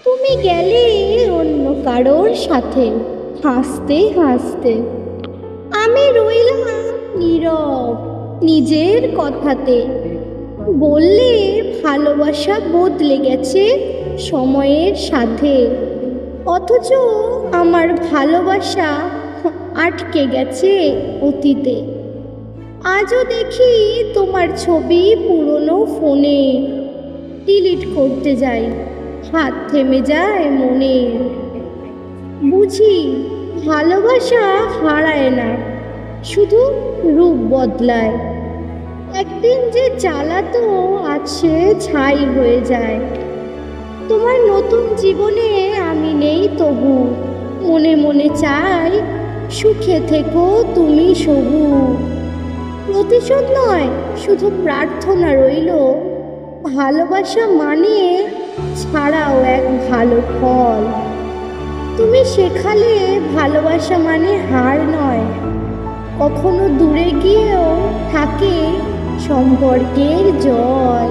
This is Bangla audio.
তুমি গেলে অন্য কারোর সাথে হাসতে হাসতে, আমি রইলাম নীরব নিজের কথাতে। বললে ভালোবাসা বদলে গেছে সময়ের সাথে, অথচ আমার ভালোবাসা আটকে গেছে অতীতে। আজও দেখি তোমার ছবি পুরনো ফোনে, ডিলিট করতে যাই হাত থেমে যায় মনে। বুঝি ভালোবাসা হারায় না, শুধু রূপ বদলায়। একদিন যে জ্বালাতো আছে ছাই হয়ে যায়। তোমার নতুন জীবনে আমি নেই তবু, মনে মনে চাই সুখে থেকো তুমি সবু। প্রতিশোধ নয়, শুধু প্রার্থনা রইল, ভালোবাসা মানে ছাড়াও এক ভালো ফল। তুমি শেখালে ভালোবাসা মানে হার নয়, কখনো দূরে গিয়েও থাকে সম্পর্কের জল।